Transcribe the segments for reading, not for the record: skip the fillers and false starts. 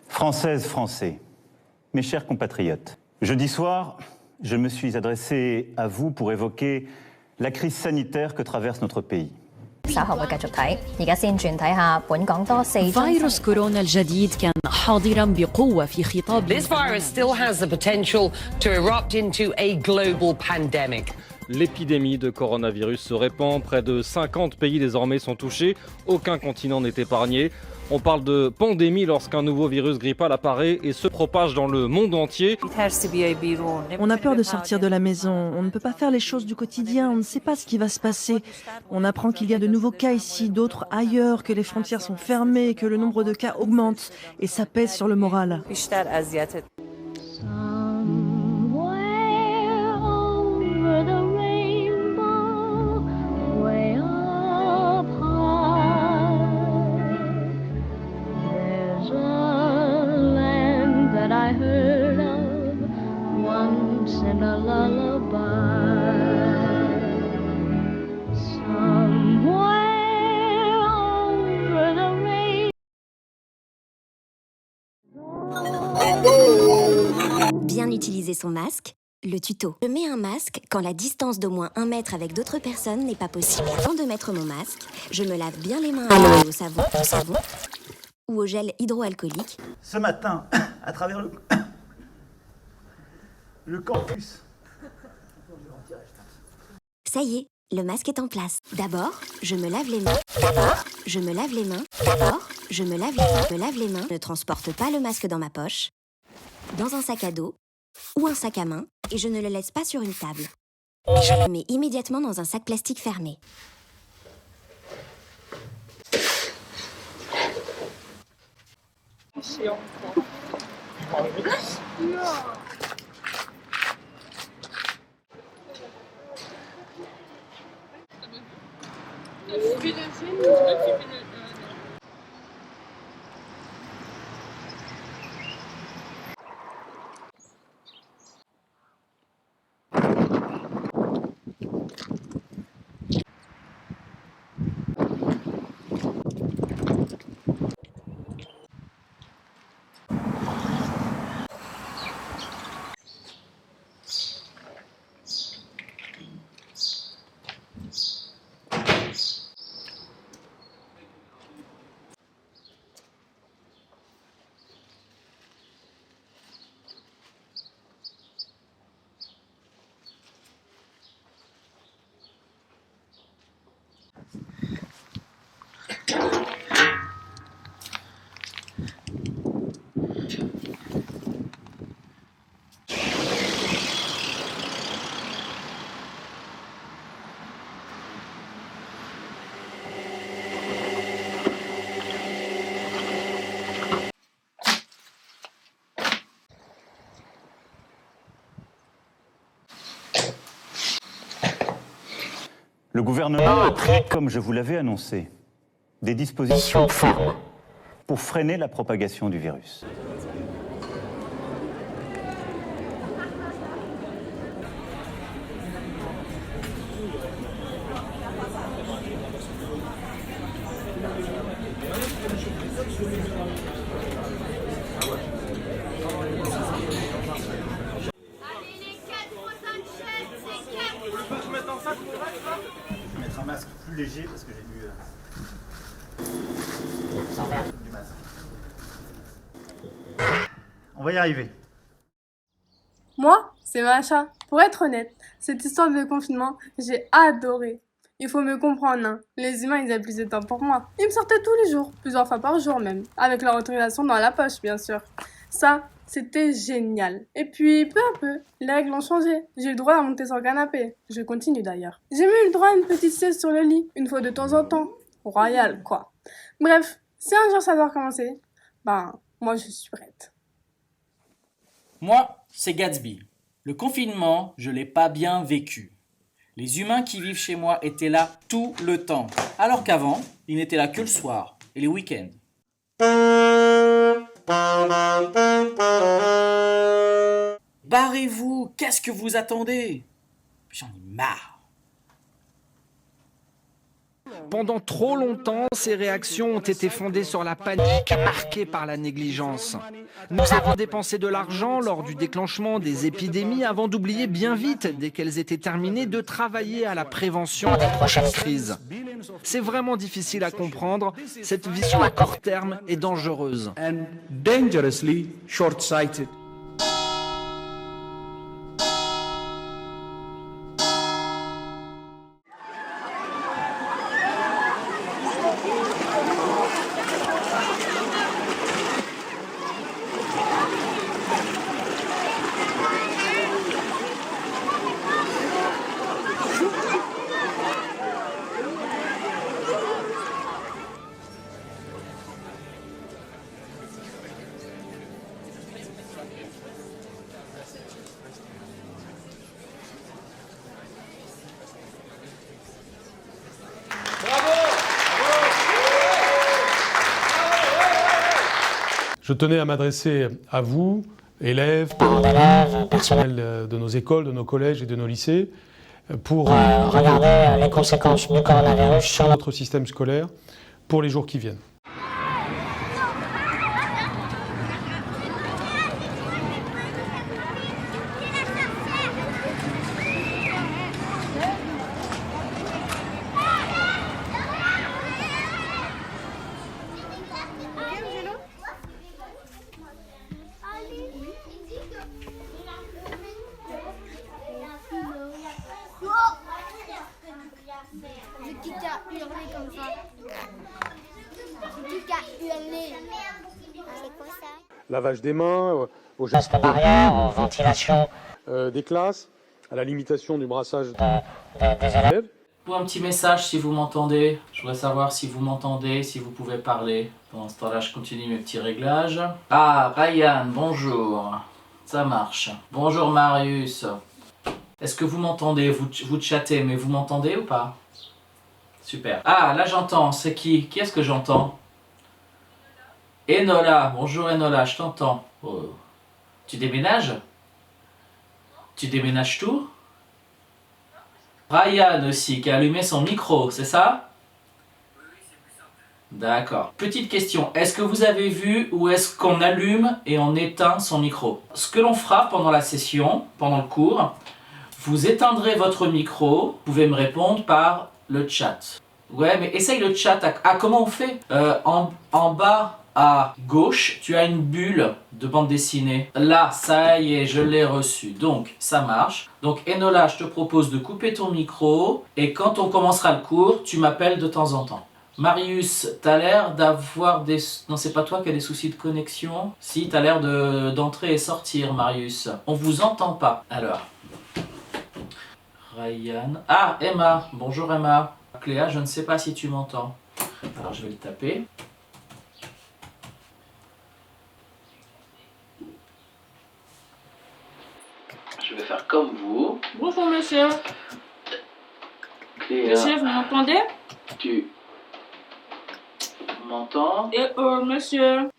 Françaises, Français, mes chers compatriotes, jeudi soir, je me suis adressé à vous pour évoquer la crise sanitaire que traverse notre pays. فيروس كورونا الجديد كان حاضرا بقوة في خطاب. This virus still has the potential to erupt into a global pandemic. L'épidémie de coronavirus se répand. Près de 50 pays désormais sont touchés. Aucun continent n'est épargné. On parle de pandémie lorsqu'un nouveau virus grippal apparaît et se propage dans le monde entier. On a peur de sortir de la maison. On ne peut pas faire les choses du quotidien. On ne sait pas ce qui va se passer. On apprend qu'il y a de nouveaux cas ici, d'autres ailleurs, que les frontières sont fermées, que le nombre de cas augmente. Et ça pèse sur le moral. I heard of once in a lullaby, somewhere over the rainbow. Bien utiliser son masque, le tuto. Je mets un masque quand la distance d'au moins 1 mètre avec d'autres personnes n'est pas possible. Avant de mettre mon masque, je me lave bien les mains à l'eau et au savon ou au gel hydroalcoolique. Ce matin, à travers le campus. Ça y est, le masque est en place. D'abord, je me lave les mains. D'abord, je me lave les mains. D'abord, je me lave les mains. Je ne transporte pas le masque dans ma poche, dans un sac à dos ou un sac à main, et je ne le laisse pas sur une table. Je le mets immédiatement dans un sac plastique fermé. Le gouvernement a pris, comme je vous l'avais annoncé, des dispositions fermes pour freiner la propagation du virus. Je vais mettre un masque plus léger parce que j'ai dû du masque. On va y arriver. Moi, c'est Macha. Pour être honnête, cette histoire de confinement, j'ai adoré. Il faut me comprendre, hein. Les humains, ils avaient plus de temps pour moi. Ils me sortaient tous les jours, plusieurs fois par jour même, avec leur autorisation dans la poche, bien sûr. Ça, c'était génial. Et puis, peu à peu, les règles ont changé. J'ai eu le droit à monter sur le canapé. Je continue d'ailleurs. J'ai même eu le droit à une petite sieste sur le lit, une fois de temps en temps. Royal, quoi. Bref, si un jour ça doit recommencer, moi je suis prête. Moi, c'est Gatsby. Le confinement, je l'ai pas bien vécu. Les humains qui vivent chez moi étaient là tout le temps, alors qu'avant, ils n'étaient là que le soir et les week-ends. Barrez-vous, qu'est-ce que vous attendez? J'en ai marre. Pendant trop longtemps, ces réactions ont été fondées sur la panique, marquée par la négligence. Nous avons dépensé de l'argent lors du déclenchement des épidémies avant d'oublier bien vite, dès qu'elles étaient terminées, de travailler à la prévention des prochaines crises. C'est vraiment difficile à comprendre. Cette vision à court terme est dangereuse. And dangerously short-sighted. Je tenais à m'adresser à vous, élèves, personnel de nos écoles, de nos collèges et de nos lycées, pour regarder les conséquences du coronavirus sur notre système scolaire pour les jours qui viennent. Lavage des mains, aux gestes barrières, aux ventilations des classes, à la limitation du brassage des élèves. Ou un petit message si vous m'entendez. Je voudrais savoir si vous m'entendez, si vous pouvez parler. Pendant ce temps-là, je continue mes petits réglages. Ah, Ryan, bonjour. Ça marche. Bonjour Marius. Est-ce que vous m'entendez? Vous chattez, mais vous m'entendez ou pas? Super. Ah, là j'entends. C'est qui? Qui est-ce que j'entends? Enola. Bonjour Enola, je t'entends. Oh. Tu déménages? Tu déménages tout? Ryan aussi, qui a allumé son micro, c'est ça? D'accord. Petite question, est-ce que vous avez vu où est-ce qu'on allume et on éteint son micro? Ce que l'on fera pendant la session, pendant le cours, vous éteindrez votre micro, vous pouvez me répondre par le chat. Ouais, mais essaye le chat. Ah, comment on fait? En bas à gauche, tu as une bulle de bande dessinée. Là, ça y est, je l'ai reçu. Donc, ça marche. Donc, Enola, je te propose de couper ton micro. Et quand on commencera le cours, tu m'appelles de temps en temps. Marius, t'as l'air d'avoir des... Non, c'est pas toi qui as des soucis de connexion. Si, t'as l'air d'entrer et sortir, Marius. On vous entend pas. Alors. Ryan. Ah, Emma. Bonjour, Emma. Cléa, je ne sais pas si tu m'entends. Alors, je vais le taper. Je vais faire comme vous. Bonjour monsieur. Cléa, Monsieur, vous m'entendez? tu m'entends? Et monsieur.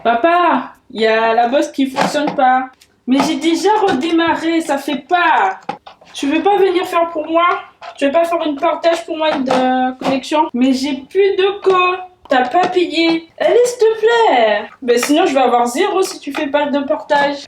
Papa, il y a la bosse qui fonctionne pas. Mais j'ai déjà redémarré, ça fait pas. Tu veux pas venir faire pour moi? Tu veux pas faire une partage pour moi de connexion? Mais j'ai plus de co. T'as pas payé. Allez, s'il te plaît. Ben sinon, je vais avoir 0 si tu fais pas de partage.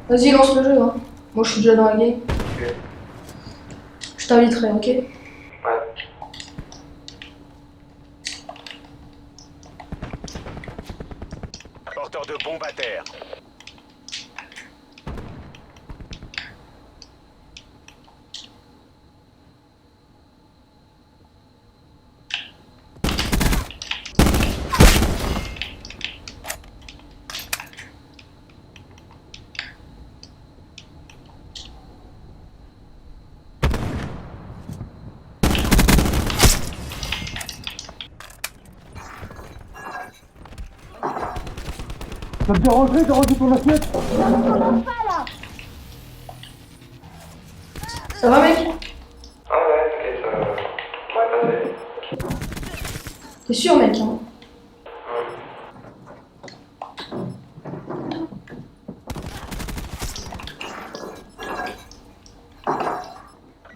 Vas-y, lance le jeu, hein. Moi, je suis déjà dans la game. Je t'inviterai, ok? Porteur de bombe à terre. Ça te dérangerait de ranger ton assiette? Ça va, mec? Ah ouais, t'inquiète, on va passer. T'es sûr, mec, hein?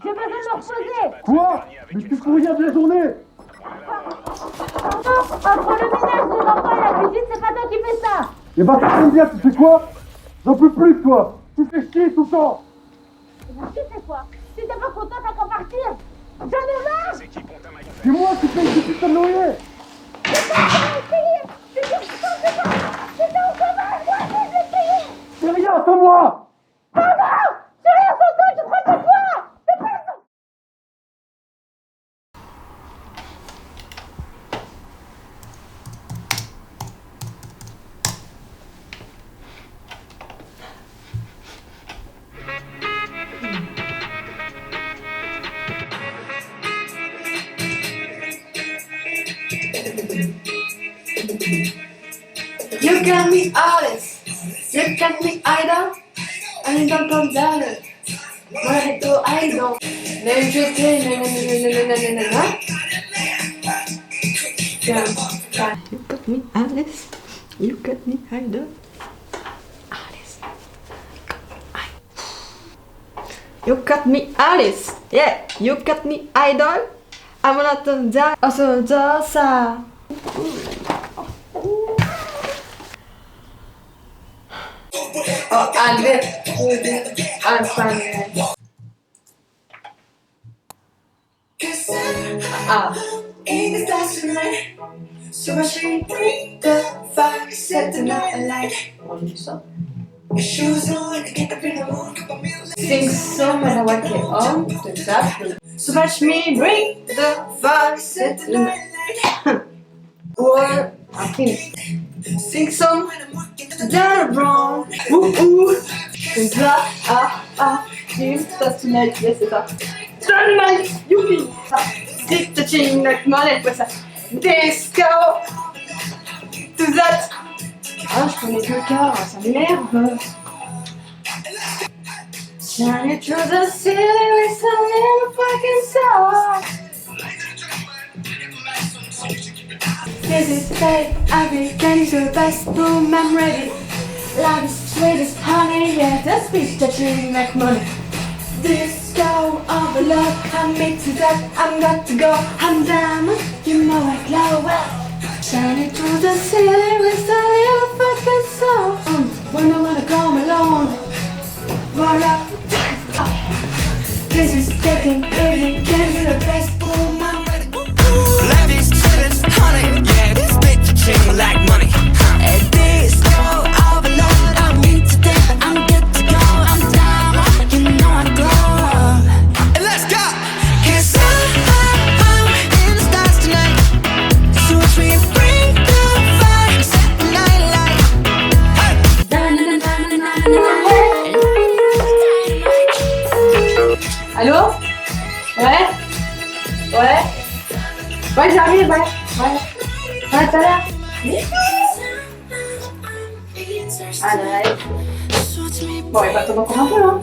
J'ai besoin de me reposer. Quoi? Mais tu fous rien de la journée? Pardon, entre le ménage des enfants et la cuisine, c'est pas toi qui fais ça. Eh bah ça tombe bien, tu sais quoi? J'en peux plus de toi. Tu fais chier tout le temps. Et vous, tu sais quoi? Si t'es pas content, t'as qu'à partir. J'en ai marre. C'est moi qui paye ce putain de loyer. C'est pas essayé. C'est sûr que tu t'en fais pas. C'était au chômage, moi, je l'ai payé. C'est rien, c'est moi. Pardon. C'est rien sans toi, tu crois que quoi? C'est pas ça. You got me honest, you got me idol, I don't come down. Moi, to idol. Then you say, na na na na na na na. You got me Alice, you got me idol. Alice, you got me Alice, yeah, you got me idol. I'm not to die, also Josa. Oh, André, I'm fine. Ah. In the stars tonight, so much we bring the fire, set the night alight. Your shoes on, get up in the morning. Sing song when I wake on the top. So much me bring the fire, set the night alight. Or I think sing song down wrong. Ooh ooh. And sing stars tonight. Yes, c'est ça. Dynamite, youpi. Stick the chin like money, quoi ça. Disco. To that. Ah, je connais que le cas, ça m'énerve. Shining through the ceiling with a little fucking song. This is the day I've been getting to the best boom, I'm ready. Love is sweet as honey, yeah, the speech touching like money. Disco of the love, I'm mixing that, I'm got to go, I'm diamond, you know I glow well. Shining through the ceiling with a little fucking song. When I wanna come along, roll up. This is taking every getting to the best boom, I'm ready. Love is sweet as honey, yeah, this bitch ching like money. At disco of the love, I'm into that, I'm good to go, I'm diamond, you know I glow. And let's go! 'Cause I'm in the stars tonight. So we bring the fire, set the night light. Allô? Ouais? Ouais? Ouais, j'arrive, ouais. Ouais, tout à l'heure. Ah, ouais. Bon, il va t'attendre encore un peu, hein.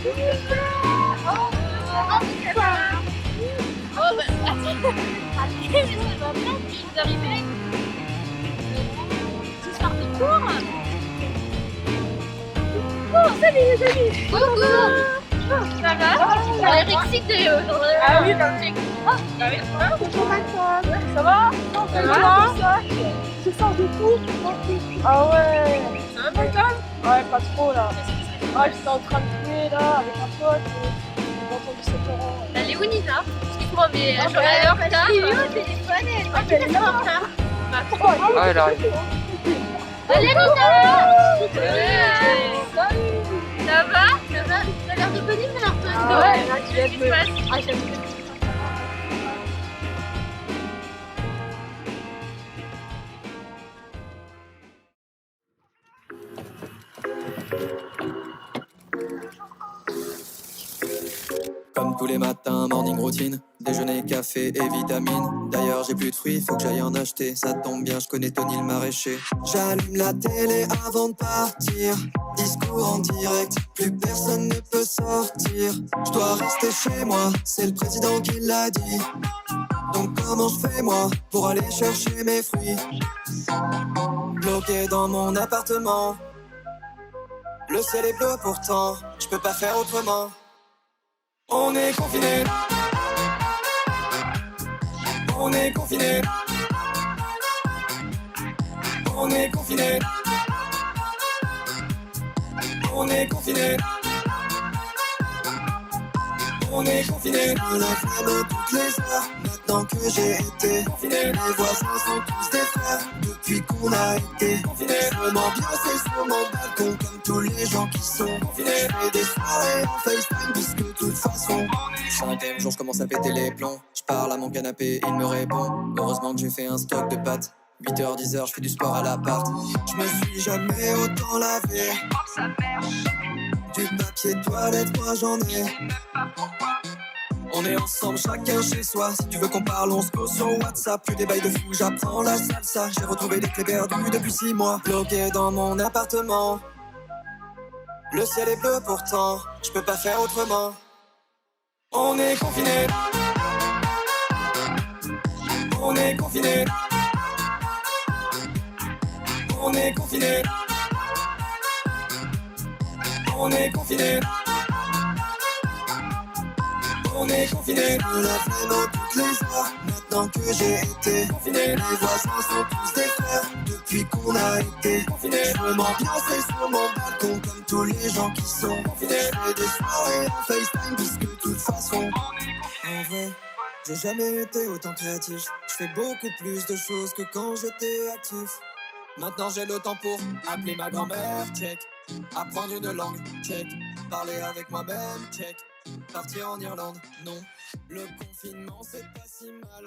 Oh bah attends, mais ça va bien, je suis arrivée. Ce soir de cours. Oh salut les amis. Coucou. Ça va? On est excités aujourd'hui. Ah oui, dans le truc. Ça va? Bonjour Maxime. Ça va? Ça va? Ce soir de cours. Ah ouais. Ça va Maxime? Ouais, pas trop là. Ouais, j'étais en train de jouer là avec un pote. J'ai entendu ses parents. Elle est où Nina? Excuse-moi, mais je vais aller en retard. Elle est où au téléphone? Elle est en retard. Ah, elle arrive. Allez Nina! Salut! Ça va? Ça va? T'as l'air de bonne humeur toi. Ah ouais, là tu viens de me... Ah j'aime bien. Comme tous les matins, morning routine, déjeuner, café et vitamines. D'ailleurs j'ai plus de fruits, faut que j'aille en acheter. Ça tombe bien, je connais Tony le maraîcher. J'allume la télé avant de partir. Discours en direct, plus personne ne peut sortir. Je dois rester chez moi, c'est le président qui l'a dit. Donc comment je fais moi pour aller chercher mes fruits? Bloqué dans mon appartement. Le ciel est bleu pourtant, je peux pas faire autrement. On est confinés. On est confinés. On est confinés. On est confinés. On est confinés. Je me lave les mains toutes les heures. Maintenant que j'ai été confiné, les voisins sont tous des frères. Depuis qu'on a été confinés, je m'ambiance sur mon balcon comme tous les gens qui sont confinés. Je fais des soirées en FaceTime puisque de toute façon 5e jour je commence à péter les plombs. Je parle à mon canapé, il me répond. Heureusement que j'ai fait un stock de pâtes. 8h, 10h, je fais du sport à l'appart. Je me suis jamais autant lavé. Du papier de toilette, moi j'en ai. On est ensemble, chacun chez soi. Si tu veux qu'on parle, on se pose sur WhatsApp. Plus des bails de fou, j'apprends la salsa. J'ai retrouvé des clés perdues depuis 6 mois. Bloqué dans mon appartement. Le ciel est bleu pourtant, je peux pas faire autrement. On est confinés. On est confinés. On est confinés. On est confinés. On est confinés. Je me lave les mains toutes les heures. Maintenant que j'ai été confiné, les voisins sont tous des frères. Depuis qu'on a été confinés, je me m'ambiance sur mon balcon comme tous les gens qui sont confinés. Je fais des soirées en FaceTime puisque de toute façon en vrai, j'ai jamais été autant créatif. Je fais beaucoup plus de choses que quand j'étais actif. Maintenant j'ai le temps pour appeler ma grand-mère, check. Apprendre une langue, check. Parler avec moi-même, check. Partir en Irlande, non. Le confinement c'est pas si mal.